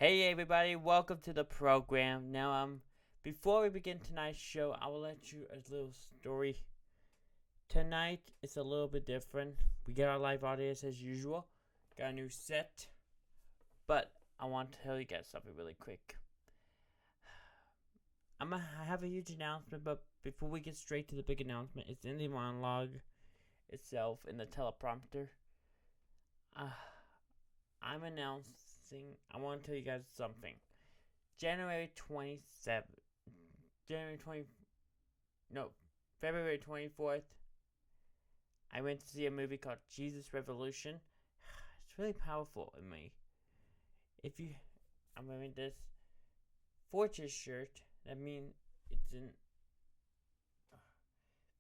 Hey everybody, welcome to the program. Now, before we begin tonight's show, I will let you a little story. Tonight, it's a little bit different. We get our live audience as usual. Got a new set. But I want to tell you guys something really quick. I have a huge announcement, but before we get straight to the big announcement, it's in the monologue itself, in the teleprompter. I'm announcing, I want to tell you guys something. February 24th, I went to see a movie called Jesus Revolution. It's really powerful in me. I'm wearing this Fortress shirt. That means it's in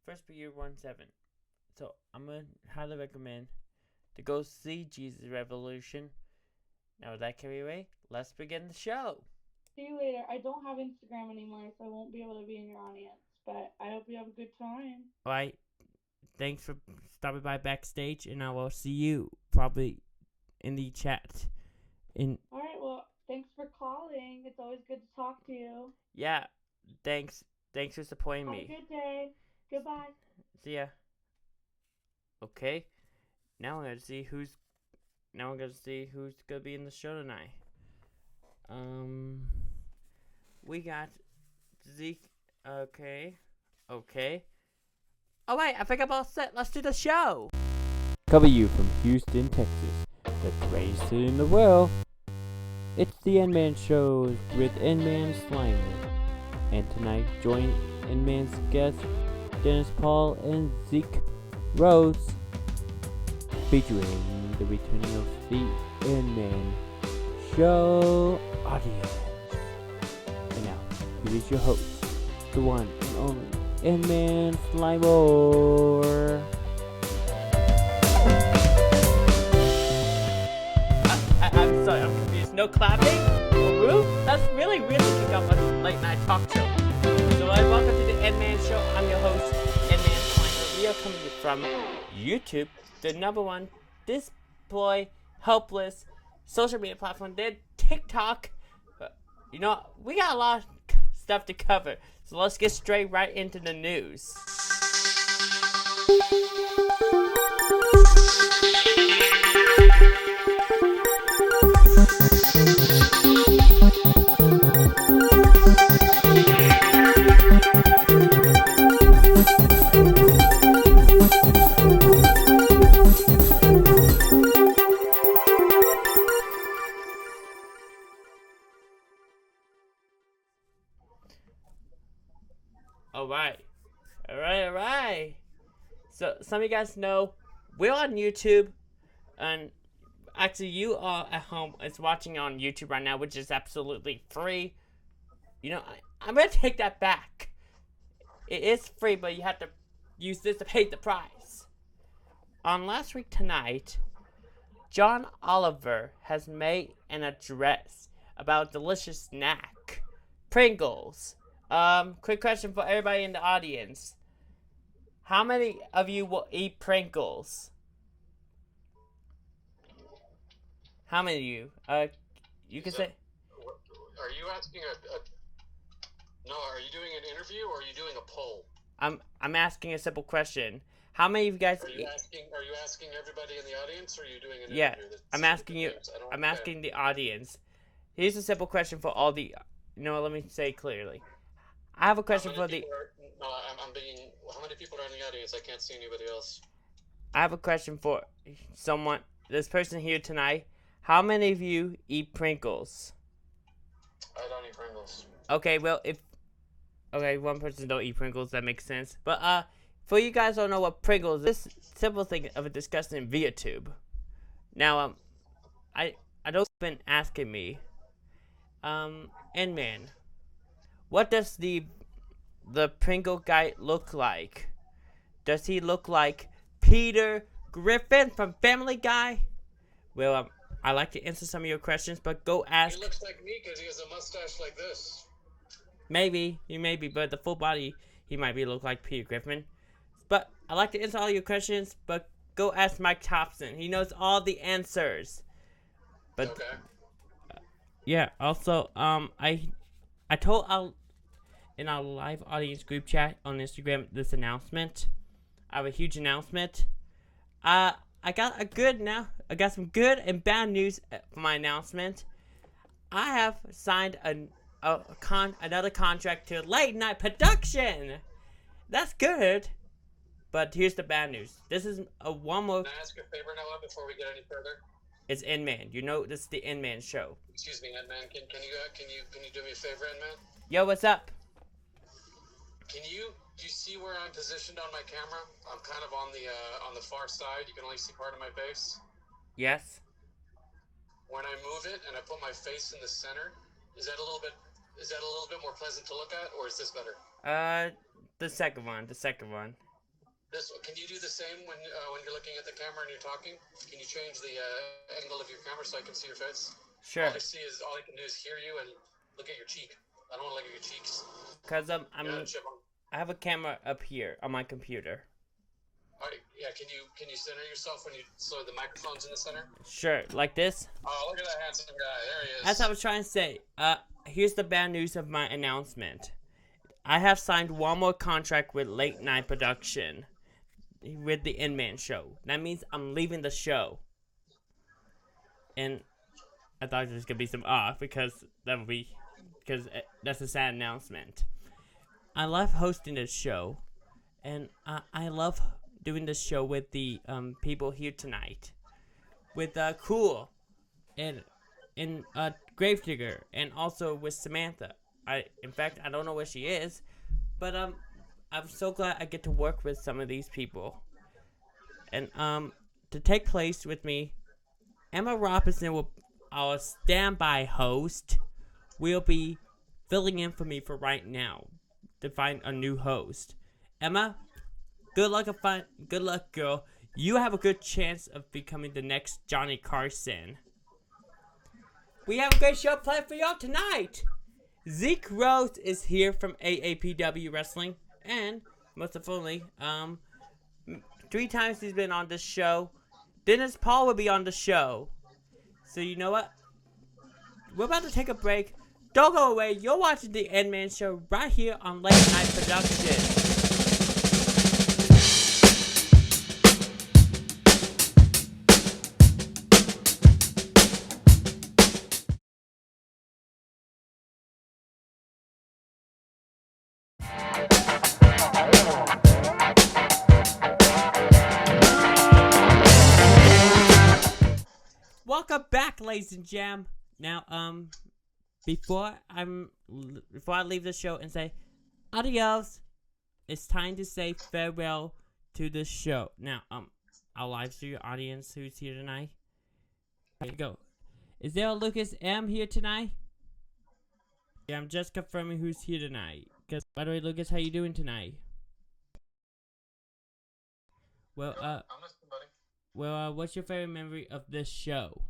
First Year 17. So I'm going to highly recommend to go see Jesus Revolution. Now, with that carry away, let's begin the show. See you later. I don't have Instagram anymore, so I won't be able to be in your audience. But I hope you have a good time. Alright, thanks for stopping by backstage, and I will see you probably in the chat. Alright, well, thanks for calling. It's always good to talk to you. Yeah, thanks for supporting me. Have a good day. Goodbye. See ya. Okay, now we're gonna see who's gonna be in the show tonight. We got Zeke. Okay. Alright, I think I'm all set. Let's do the show. Cover you from Houston, Texas, the greatest city in the world. It's the nman show with nman Slimer. And tonight, join nman's guests, Dennis Paul and Zeke Rose, featuring the returning of the nman show audience. And now, here is your host, the one and only nman Slimer. I'm sorry, I'm confused. No clapping? Woo? That's really kick off a late night talk show. So welcome to the nman show. I'm your host, nman Slimer. We are coming from YouTube, the number one display helpless social media platform. Then TikTok. We got a lot of stuff to cover, so let's get straight right into the news. Alright. So, some of you guys know, we're on YouTube, and actually you are at home is watching on YouTube right now, which is absolutely free. I'm going to take that back. It is free, but you have to use this to pay the price. On last week tonight, John Oliver has made an address about a delicious snack, Pringles. Quick question for everybody in the audience. How many of you will eat Pringles? How many of you? You can say... Are you asking No, are you doing an interview or are you doing a poll? I'm asking a simple question. How many of you guys... Are you asking everybody in the audience, or are you doing an interview? Yeah, I'm asking you. I'm asking the audience. Here's a simple question for all the... let me say clearly. I have a question for the... How many people are in the audience? I can't see anybody else. I have a question for someone, this person here tonight. How many of you eat Pringles? I don't eat Pringles. Okay, well, one person don't eat Pringles, that makes sense. But, for you guys who don't know what Pringles is, this simple thing of a disgusting ViaTube. Now, I don't been asking me, nman, what does the Pringle guy look like? Does he look like Peter Griffin from Family Guy? Well, I like to answer some of your questions, but go ask. He looks like me because he has a mustache like this. Maybe, but the full body, he might look like Peter Griffin. But I like to answer all your questions, but go ask Mike Thompson. He knows all the answers. But okay. Yeah. Also, I told our in our live audience group chat on Instagram this announcement. I have a huge announcement. I got I got some good and bad news for my announcement. I have signed another contract to late night production. That's good. But here's the bad news. This is a one more. Can I ask a favor, Noah, before we get any further? It's nman. You know this is the nman show. Excuse me, nman. Can you do me a favor, nman? Yo, what's up? Do you see where I'm positioned on my camera? I'm kind of on the far side. You can only see part of my face. Yes. When I move it and I put my face in the center, is that a little bit more pleasant to look at, or is this better? The second one. The second one. Can you do the same when you're looking at the camera and you're talking? Can you change the angle of your camera so I can see your face? Sure. All I can do is hear you and look at your cheek. I don't want to look at your cheeks. Cause I have a camera up here on my computer. Yeah, can you center yourself so the microphone's in the center? Sure, like this. Oh, look at that handsome guy. There he is. As I was trying to say, here's the bad news of my announcement. I have signed one more contract with Late Night Production with the Nman show. That means I'm leaving the show. And I thought there was gonna be some because that's a sad announcement. I love hosting this show, and I love doing this show with the people here tonight, with Cool, and Gravedigger, and also with Samantha. In fact, I don't know where she is, but I'm so glad I get to work with some of these people, and to take place with me, Emma Robinson will, our standby host, will be filling in for me for right now to find a new host. Emma, good luck, girl. You have a good chance of becoming the next Johnny Carson. We have a great show planned for y'all tonight. Zeke Rose is here from AAPW Wrestling, and most importantly, 3 times he's been on this show. Dennis Paul will be on the show. So you know what? We're about to take a break. Don't go away. You're watching the nman show right here on Late Night Production. Welcome back, ladies and gentlemen. Now, before I leave the show and say adios, it's time to say farewell to the show. Now, I'll live to your audience who's here tonight. Here you go. Is there a Lucas M here tonight? Yeah, I'm just confirming who's here tonight. Cause by the way, Lucas, how you doing tonight? Well, I'm listening, buddy. Well, what's your favorite memory of this show?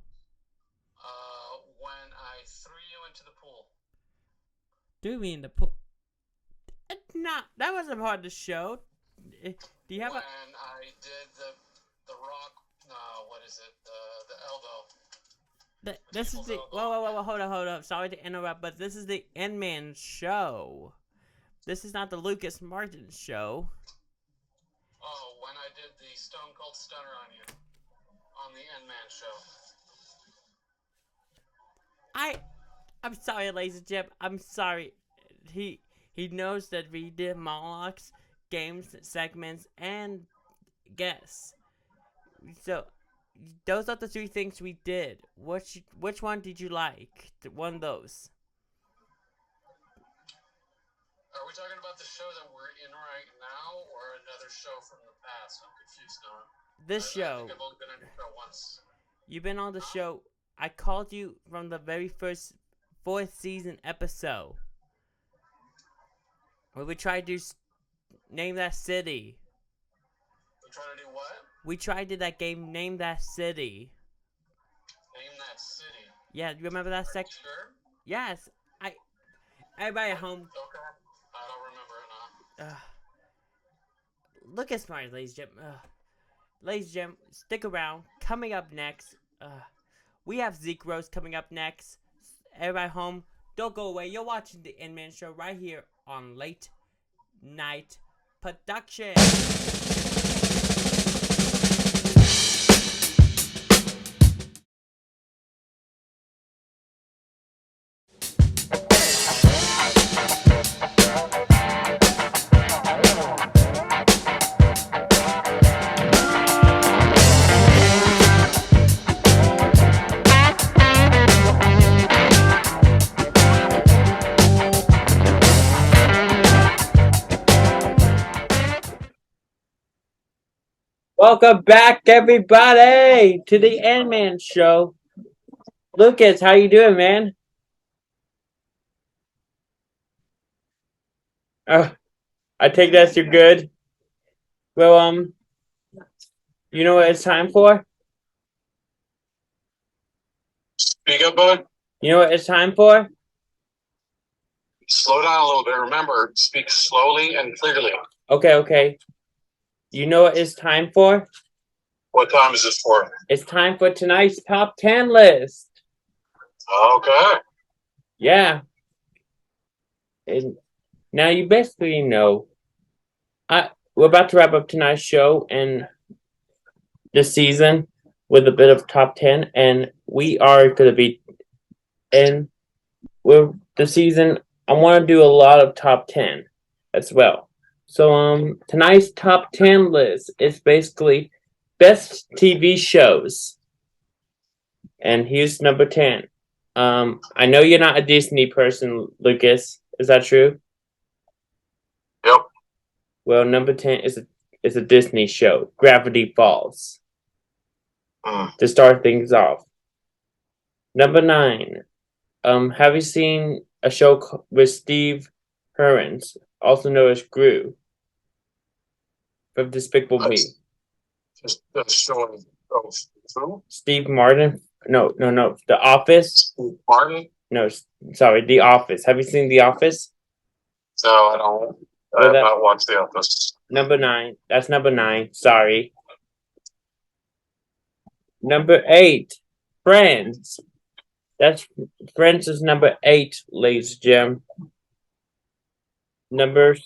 When I threw you into the pool. Do me in the pool? That wasn't part of the show. Do you have when I did the rock, what is it? The elbow. This is the whoa, hold up. Sorry to interrupt, but this is the Nman show. This is not the Lucas Martin show. Oh, when I did the Stone Cold Stunner on you on the Nman show. I'm sorry, ladies and gentlemen. I'm sorry. He knows that we did monologues, games, segments, and guests. So those are the 3 things we did. Which one did you like? One of those. Are we talking about the show that we're in right now, or another show from the past? I'm confused now. This show. I think I've only been on the show once. You've been on the show. I called you from the very first 4th season episode, where we tried to name that city. We tried to do what? We tried to that game, Name That City. Name that city. Yeah, you remember that section? Sure. Yes. Everybody at home. Okay. I don't remember it now. Look at smart, ladies and gentlemen. Ladies and gentlemen, stick around. Coming up next, we have Zeke Rose coming up next. everybody home, don't go away. You're watching the nman show right here on Late Night Production. Welcome back, everybody, to the nman show. Lucas, how you doing, man? I take that you're good. Well, you know what it's time for? Speak up, bud. You know what it's time for? Slow down a little bit. Remember, speak slowly and clearly. Okay. You know what it's time for? What time is this for? It's time for tonight's top 10 list. Okay. Yeah. And now you basically know. We're about to wrap up tonight's show and this season with a bit of top 10, and we are going to be in with the season. I want to do a lot of top 10 as well. So tonight's top 10 list is basically best TV shows. And here's number 10. I know you're not a Disney person, Lucas. Is that true? Yep. Well, number 10 is a Disney show, Gravity Falls. To start things off. Number 9. Have you seen a show with Steve Herons, also known as Gru, from Despicable Me? Just showing. Oh, who? Steve Martin? No. The Office? Steve Martin? No, sorry, The Office. Have you seen The Office? No, I don't. I have not watched The Office. Number 9. That's number 9. Sorry. Number 8. Friends. That's Friends is number 8, ladies and gentlemen. Number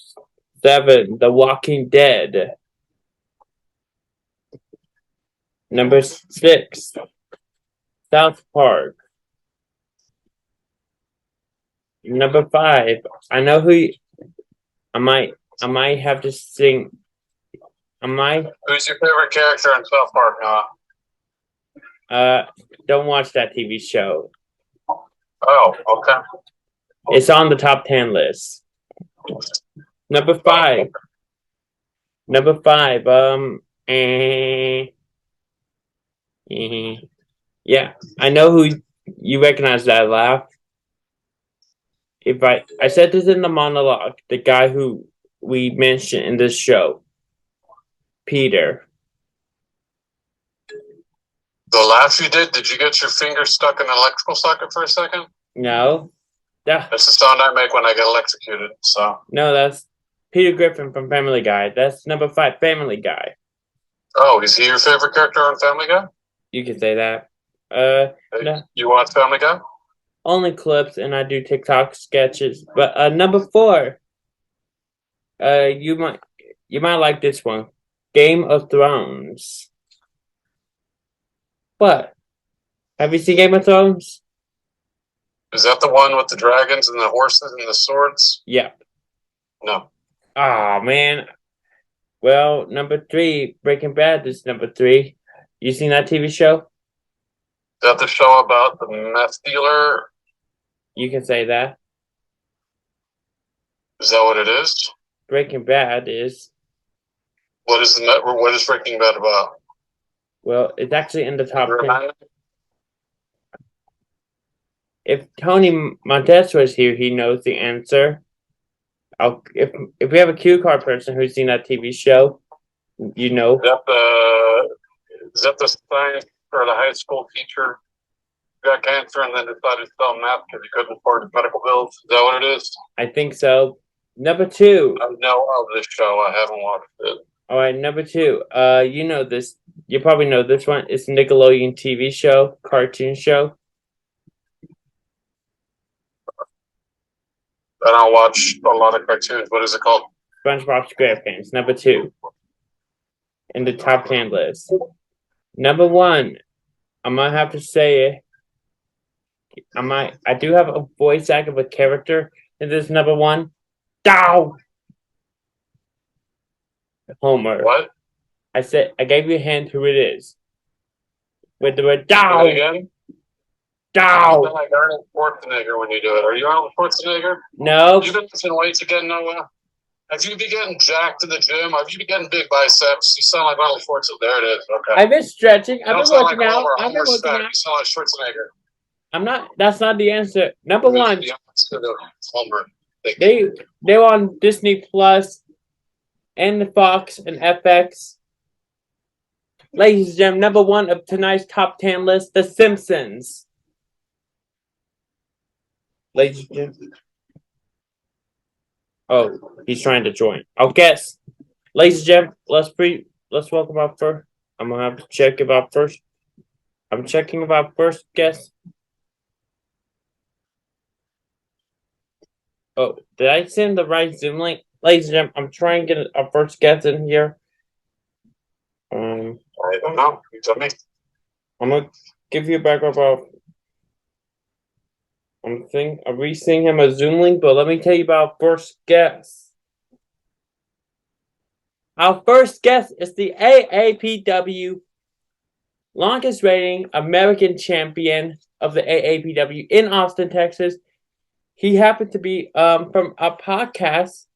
7. The Walking Dead. Number 6. South Park. Number 5. I know who I might have to sing. Who's your favorite character in South Park, Noah? Don't watch that TV show. Oh, okay. It's on the top 10 list. Number 5. Yeah, I know who you recognize that laugh. If I said this in the monologue, the guy who we mentioned in this show, Peter. The laugh you did you get your finger stuck in an electrical socket for a second? No. That's the sound I make when I get electrocuted, so. No, that's Peter Griffin from Family Guy. That's number 5, Family Guy. Oh, is he your favorite character on Family Guy? You can say that. No. You watch Family Guy? Only clips, and I do TikTok sketches. But number 4, you might like this one, Game of Thrones. What? Have you seen Game of Thrones? Is that the one with the dragons and the horses and the swords? Yep. No. Ah, man. Well, number 3, Breaking Bad is number 3. You seen that TV show? Is that the show about the meth dealer? You can say that. Is that what it is? Breaking Bad is. What is Breaking Bad about? Well, it's actually in the top 10. If Tony Montes was here, he knows the answer. If we have a cue card person who's seen that TV show, you know. Is that the science or the high school teacher who got cancer and then decided to sell meth because he couldn't afford his medical bills? Is that what it is? I think so. Number 2. I know of this show. I haven't watched it. All right, number 2. You know this. You probably know this one. It's a Nickelodeon TV show, cartoon show. I don't watch a lot of cartoons. What is it called? SpongeBob SquarePants, number 2 in the top 10 list. Number 1, I'm gonna have to say it. I do have a voice act of a character in this number 1. Dow! Homer. What? I gave you a hint who it is. With the word Say that Dow! again? You Dow! sound like Arnold Schwarzenegger when you do it. Are you Arnold Schwarzenegger? No. Have you been lifting weights again, Noah? Have you been getting jacked in the gym? Have you been getting big biceps? You sound like Arnold Schwarzenegger. There it is. Okay. I've been stretching. I've You been don't sound working like out. Homer. I've been Homer's working fat. out. You sound like Schwarzenegger. I'm not. That's not the answer. Number 1. The opposite of Homer. They were on Disney Plus and Fox and FX. Ladies and gentlemen, number 1 of tonight's top 10 list, The Simpsons. Ladies and gentlemen. Oh, he's trying to join. I'll guess. Ladies and gentlemen, let's welcome our first. I'm gonna have to check about first. I'm checking about first guest. Oh, did I send the right Zoom link? Ladies and gentlemen, I'm trying to get a first guest in here. I don't know. You tell me. I'm gonna give you a background about. I'm resending him a Zoom link, but let me tell you about first guest. Our first guest is the AAPW longest reigning American champion of the AAPW in Austin, Texas. He happened to be from a podcast,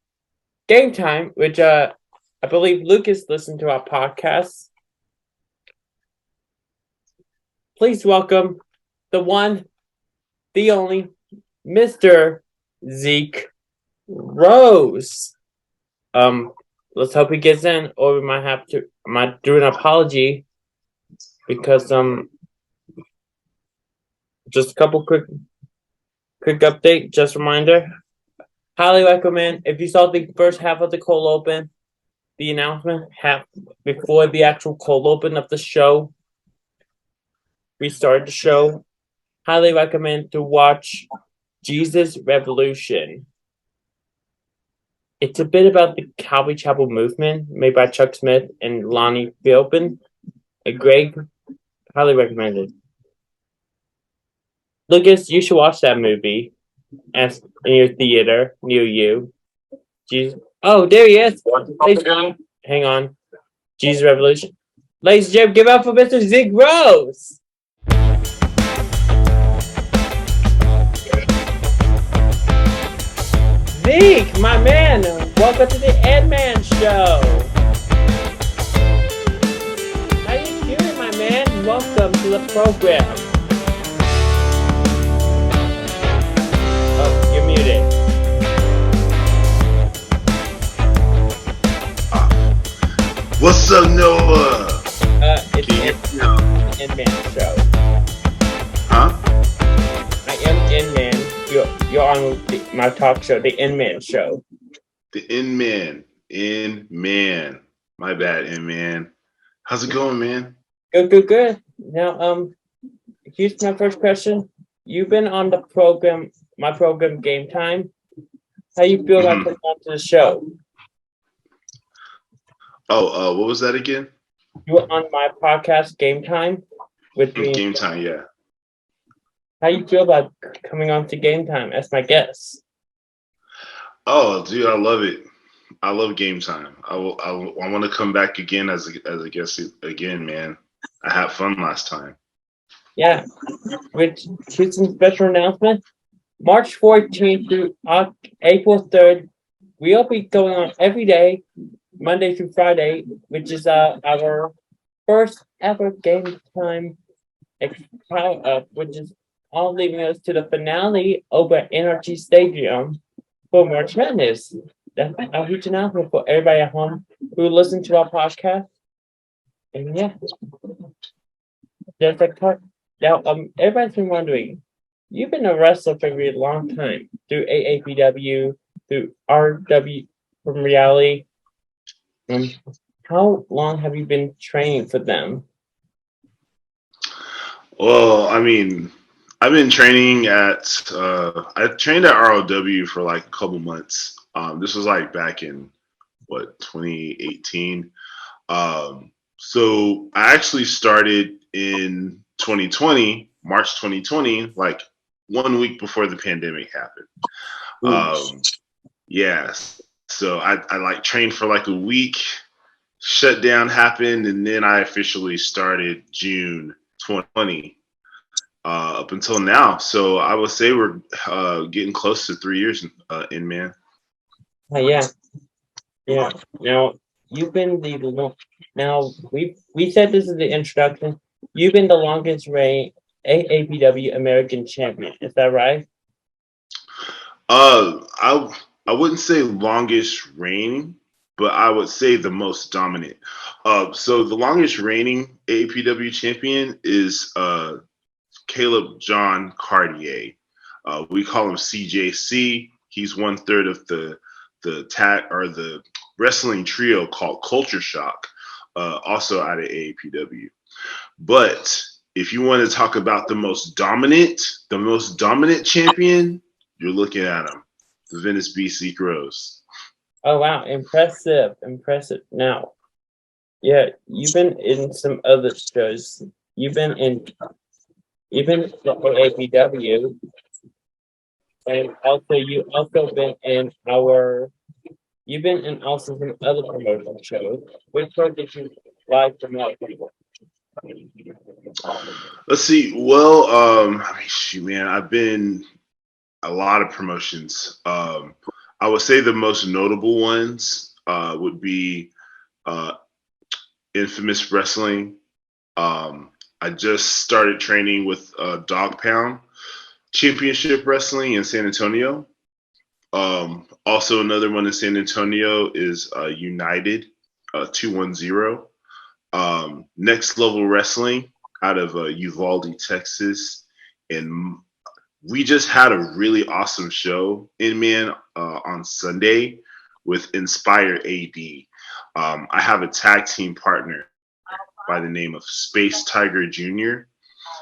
Game Time, which I believe Lucas listened to our podcast. Please welcome the one, the only, Mr. Zeke Rose. Let's hope he gets in, or we might have to. I might do an apology because just a couple quick update. Just reminder. Highly recommend if you saw the first half of the cold open, the announcement before the actual cold open of the show. We started the show. Highly recommend to watch Jesus Revolution. It's a bit about the Calvary Chapel movement made by Chuck Smith and Lonnie Philpin. Greg, highly recommended. Lucas, you should watch that movie in your theater near you. Jesus. Oh, there he is. Hang on. Jesus Revolution. Ladies and gentlemen, give up for Mr. Zeke Rose. Zeke, my man, welcome to the nman Show. How you doing, my man? Welcome to the program. Oh, you're muted. What's up, Noah? It's the nman Show. Huh? I am nman. You're on my talk show, the nman Show. The nman. Nman. My bad, nman. How's it going, man? Good. Now, here's my first question. You've been on my program, Game Time. How you feel about coming on to the show? Oh, what was that again? You were on my podcast, Game Time, with me. Game Time, yeah. How you feel about coming on to Game Time as my guest? Oh, dude, I love it. I love Game Time. I want to come back again as a guest again, man. I had fun last time. Yeah. Here's some special announcement. March 14th through April 3rd, we'll be going on every day, Monday through Friday, which is our first ever Game Time, which is all leading us to the finale over at NRG Stadium for March Madness. That's a huge announcement for everybody at home who listen to our podcast. And yeah, there's a part. Now, everybody's been wondering, you've been a wrestler for a really long time through AAPW, through RW from reality. How long have you been training for them? Well, I mean, I've been training at I trained at ROW for like a couple months. This was like back in what 2018. So I actually started in 2020, March 2020, like 1 week before the pandemic happened. Um, yes. So I like trained for like a week, shutdown happened, and then I officially started June 2020 up until now. So I would say we're getting close to 3 years in man. Yeah, yeah. Now you've been now we said this is the introduction. You've been the longest reigning AAPW American champion. Is that right? I wouldn't say longest reigning, but I would say the most dominant. So the longest reigning AAPW champion is Caleb John Cartier. We call him CJC. He's 1/3 of the tag or the wrestling trio called Culture Shock, also out of AAPW. But if you want to talk about the most dominant champion, you're looking at him, the Venice BC Rose. Oh wow, impressive, impressive. Now, yeah, you've been in some other shows. You've been in the AAPW, and also you've been in also some other promotional shows. Which one did you like the most? Let's see. Well, I mean, shoot, man, I've been a lot of promotions. I would say the most notable ones would be uh, Infamous Wrestling. I just started training with Dog Pound Championship Wrestling in San Antonio. Also, another one in San Antonio is United 210. Next Level Wrestling out of Uvalde, Texas. And we just had a really awesome show in Man on Sunday with Inspire AD. I have a tag team partner by the name of Space Tiger Jr.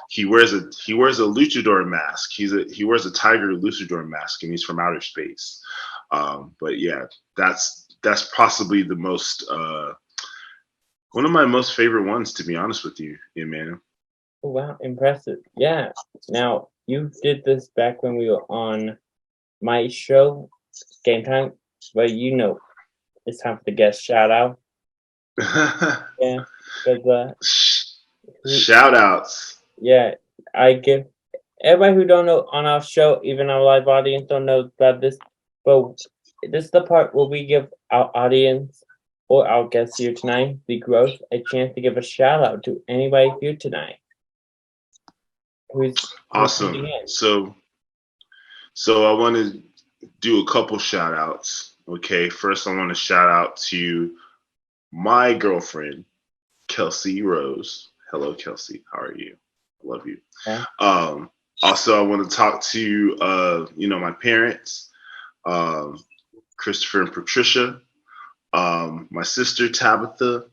He wears a luchador mask. He wears a tiger luchador mask, and he's from outer space. But yeah, that's possibly the most one of my most favorite ones, to be honest with you, man. Oh, wow, impressive. Yeah. Now you did this back when we were on my show, Game Time, but it's time for the guest shout out. Yeah, because Shout outs. yeah, I give everybody who don't know on our show, even our live audience don't know about this, but this is the part where we give our audience or our guests here tonight, the growth, a chance to give a shout out to anybody here tonight. Who's awesome. So I want to do a couple shout outs. Okay, first I want to shout out to my girlfriend, Kelsey Rose. Hello, Kelsey. How are you? I love you. Yeah. Also, I want to talk to my parents, Christopher and Patricia, my sister Tabitha,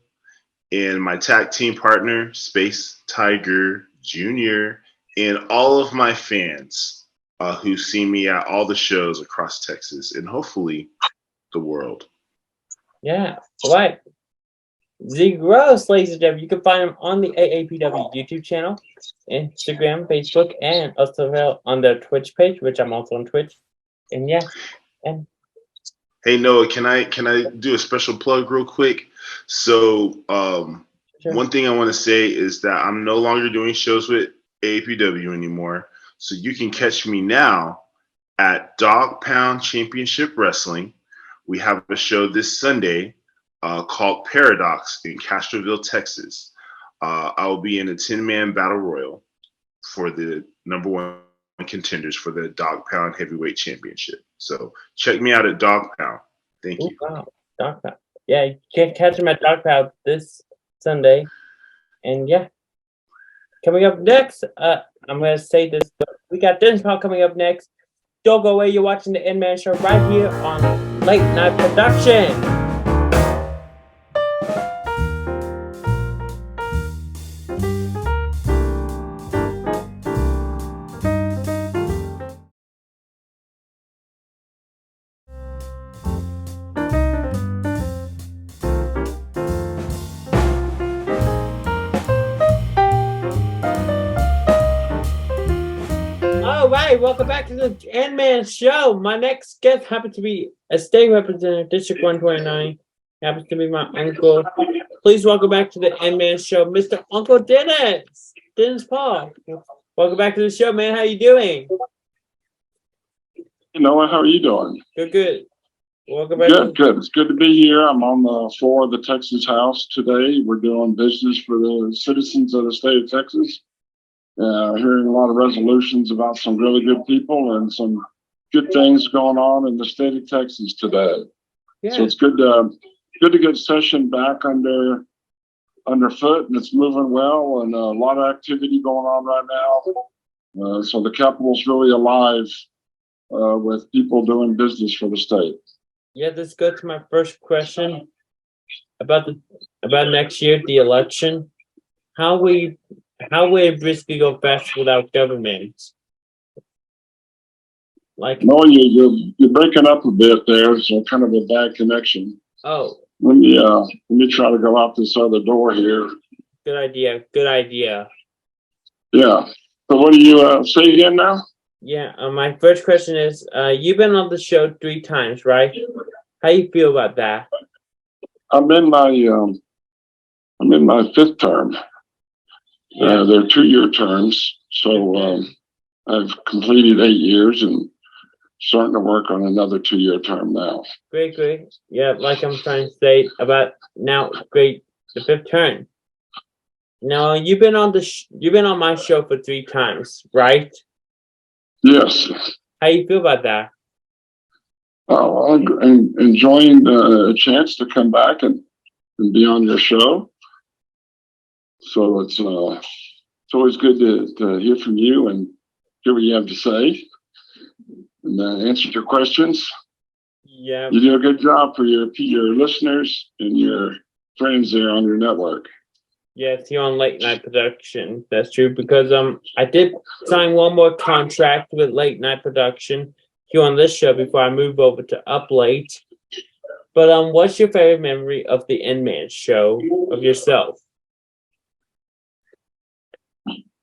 and my tag team partner, Space Tiger Jr., and all of my fans who see me at all the shows across Texas and hopefully the world. Yeah, right. The Gross, ladies and gentlemen. You can find them on the AAPW YouTube channel, Instagram, Facebook, and also on their Twitch page, which I'm also on Twitch. And yeah, and hey Noah, can I do a special plug real quick? So sure. One thing I want to say is that I'm no longer doing shows with AAPW anymore. So you can catch me now at Dog Pound Championship Wrestling. We have a show this Sunday called Paradox in Castroville, Texas. I will be in a 10-man battle royal for the number one contenders for the Dog Pound Heavyweight Championship. So check me out at Dog Pound. Thank you. Wow, Dog Pound. Yeah, you can catch him at Dog Pound this Sunday. And yeah, coming up next, I'm going to say this, but we got this part coming up next. Don't go away. You're watching the nman Show right here on Late Night Production. Hey, welcome back to the nman show. My next guest happens to be a state representative, District 129. Happens to be my uncle. Please welcome back to the nman show, Mr. Uncle Dennis. Dennis Paul. Welcome back to the show, man. How you doing? You know, how are you doing? Good. Welcome back. Good. It's good to be here. I'm on the floor of the Texas House today. We're doing business for the citizens of the state of Texas. Hearing a lot of resolutions about some really good people and some good things going on in the state of Texas today. Yeah. So it's good to get session back underfoot, and it's moving well, and a lot of activity going on right now. So the Capitol's really alive with people doing business for the state. Yeah, let's go to my first question about next year, the election. How will Brisky go fast without government? Like, no, you're breaking up a bit there, so kind of a bad connection. Oh, let me try to go out this other door here. Good idea. Yeah. So what do you say again now? Yeah. My first question is, you've been on the show 3 times, right? How you feel about that? I'm in my 5th term. Yeah. They're 2-year terms, so I've completed 8 years and starting to work on another 2-year term now. Great. Yeah, like I'm trying to say about now, the 5th term. Now you've been on my show for 3 times, right? Yes. How you feel about that? Oh, I'm enjoying a chance to come back and be on your show. So it's always good to hear from you and hear what you have to say and answer your questions. Yeah. You do a good job for your listeners and your friends there on your network. Yes, here on Late Night Production. That's true, because I did sign one more contract with Late Night Production here on this show before I move over to Up Late. But what's your favorite memory of the nman show of yourself?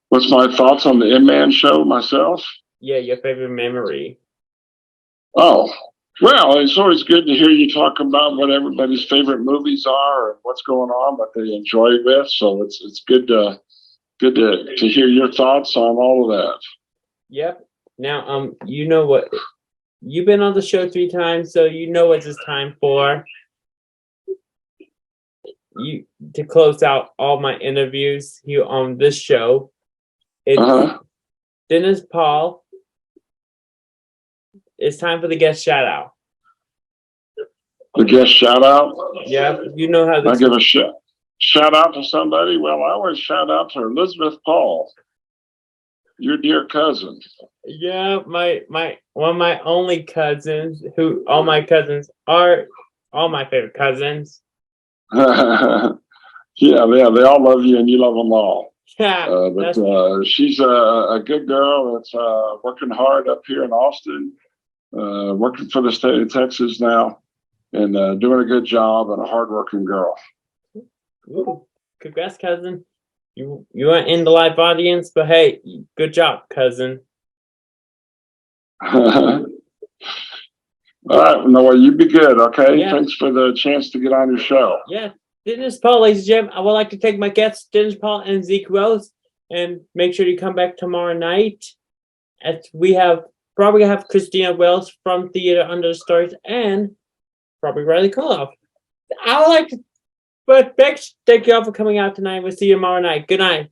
What's my thoughts on the nman show myself? Yeah, your favorite memory. Oh, well, it's always good to hear you talk about what everybody's favorite movies are and what's going on, what they enjoy with. So it's good to hear your thoughts on all of that. Yep. Now, you know what? You've been on the show 3 times, so you know what it's time for. You to close out all my interviews here on this show. It's Dennis Paul. It's time for the guest shout out. The guest shout out? Yeah, you know how I give a shout out to somebody. Well, I always shout out to Elizabeth Paul, your dear cousin. Yeah, my one of my only cousins, who all my cousins are all my favorite cousins. Yeah, they all love you and you love them all. Yeah, but she's a good girl that's working hard up here in Austin, working for the state of Texas now, and doing a good job, and a hardworking girl. Ooh, congrats, cousin. You weren't in the live audience, but hey, good job, cousin. All right, Noah, you be good, okay? Yeah. Thanks for the chance to get on your show. Yeah. Dennis Paul, ladies and gentlemen, I would like to thank my guests, Dennis Paul and Zeke Rose, and make sure you come back tomorrow night. As we probably have Christina Wells from Theater Under the Stars and probably Riley Koloff. I would like to, but thank you all for coming out tonight. We'll see you tomorrow night. Good night.